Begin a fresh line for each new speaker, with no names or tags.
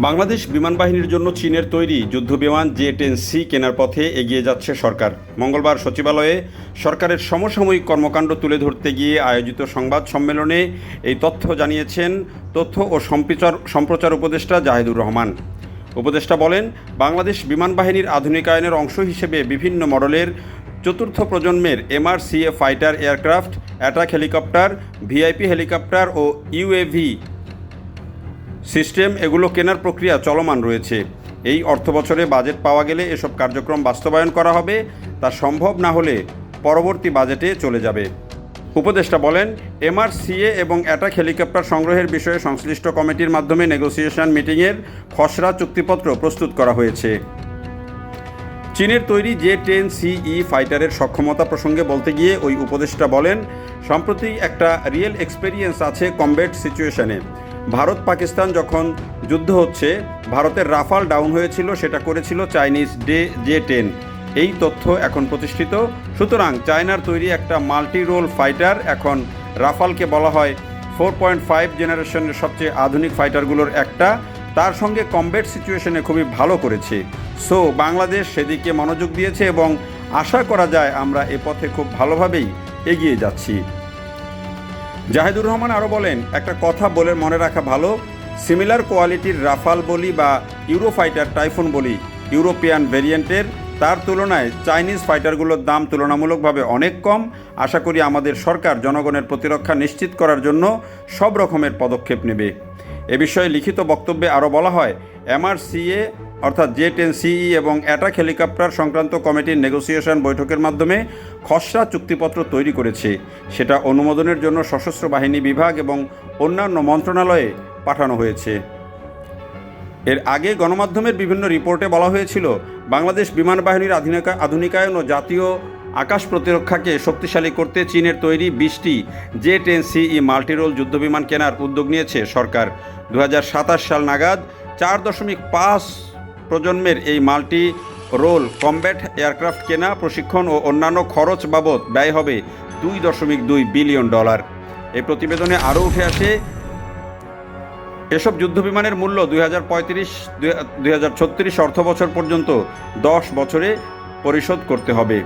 বাংলাদেশ বিমান বাহিনীর জন্য চীনের তৈরি যুদ্ধবিমান জে-10C কেনার পথে এগিয়ে যাচ্ছে সরকার। মঙ্গলবার সচিবালয়ে সরকারের সমসাময়িক কর্মকাণ্ড তুলে ধরতে গিয়ে আয়োজিত সংবাদ সম্মেলনে এই তথ্য জানিয়েছেন তথ্য ও সম্প্রচার উপদেষ্টা জাহিদুর রহমান। উপদেষ্টা বলেন, বাংলাদেশ বিমান বাহিনীর আধুনিকায়নের অংশ হিসেবে বিভিন্ন মডেলের চতুর্থ প্রজন্মের MRCA fighter aircraft, attack helicopter, VIP helicopter ও ইউএভি সিস্টেম এগুলো কেনার প্রক্রিয়া চলমান রয়েছে। এই অর্থবছরে বাজেট পাওয়া গেলে এসব কার্যক্রম বাস্তবায়ন করা হবে, তা সম্ভব না হলে পরবর্তী বাজেটে চলে যাবে। উপদেষ্টা বলেন, MRCA এবং অ্যাটাক হেলিকপ্টার সংগ্রহের বিষয়ে সংশ্লিষ্ট কমিটির মাধ্যমে নেগোসিয়েশন মিটিংয়ের খসড়া চুক্তিপত্র প্রস্তুত করা হয়েছে। চীনের তৈরি জে-10CE ফাইটারের সক্ষমতা প্রসঙ্গে বলতে গিয়ে ওই উপদেষ্টা বলেন, সম্প্রতি একটা রিয়েল এক্সপেরিয়েন্স আছে কমব্যাট সিচুয়েশনে। ভারত পাকিস্তান যখন যুদ্ধ হচ্ছে, ভারতের রাফাল ডাউন হয়েছিল, সেটা করেছিল চাইনিজ জে-10। এই তথ্য এখন প্রতিষ্ঠিত। সুতরাং চায়নার তৈরি একটা মাল্টি রোল ফাইটার, এখন রাফালকে বলা হয় 4.5 জেনারেশনের সবচেয়ে আধুনিক ফাইটারগুলোর একটা, তার সঙ্গে কমব্যাট সিচুয়েশনে খুবই ভালো করেছে। সো বাংলাদেশ সেদিকে মনোযোগ দিয়েছে এবং আশা করা যায় আমরা এ পথে খুব ভালোভাবেই এগিয়ে যাচ্ছি। জাহিদুর রহমান আরও বলেন, একটা কথা বলে মনে রাখা ভালো, সিমিলার কোয়ালিটির রাফাল বলি বা ইউরোফাইটার টাইফুন বলি ইউরোপিয়ান ভেরিয়েন্টের, তার তুলনায় চাইনিজ ফাইটারগুলোর দাম তুলনামূলকভাবে অনেক কম। আশা করি আমাদের সরকার জনগণের প্রতিরক্ষা নিশ্চিত করার জন্য সব রকমের পদক্ষেপ নেবে। এ বিষয়ে লিখিত বক্তব্যে আরও বলা হয়, MRCA অর্থাৎ জে-10CE এবং অ্যাটাক হেলিকপ্টার সংক্রান্ত কমিটির নেগোসিয়েশন বৈঠকের মাধ্যমে খসড়া চুক্তিপত্র তৈরি করেছে। সেটা অনুমোদনের জন্য সশস্ত্র বাহিনী বিভাগ এবং অন্যান্য মন্ত্রণালয়ে পাঠানো হয়েছে। এর আগে গণমাধ্যমের বিভিন্ন রিপোর্টে বলা হয়েছিল, বাংলাদেশ বিমান বাহিনীর আধুনিকায়ন ও জাতীয় আকাশ প্রতিরক্ষাকে শক্তিশালী করতে চীনের তৈরি 20টি জে-10CE মাল্টিরোল যুদ্ধবিমান কেনার উদ্যোগ নিয়েছে সরকার। 2027 সাল নাগাদ 4.5 প্রজন্মের এই মাল্টি রোল কমব্যাট এয়ারক্রাফট কেনা, প্রশিক্ষণ ও অন্যান্য খরচ বাবদ ব্যয় হবে $2.2 বিলিয়ন। এই প্রতিবেদনে আরও উঠে আসে, এসব যুদ্ধবিমানের মূল্য 2035-2036 অর্থবছর পর্যন্ত 10 বছরে পরিশোধ করতে হবে।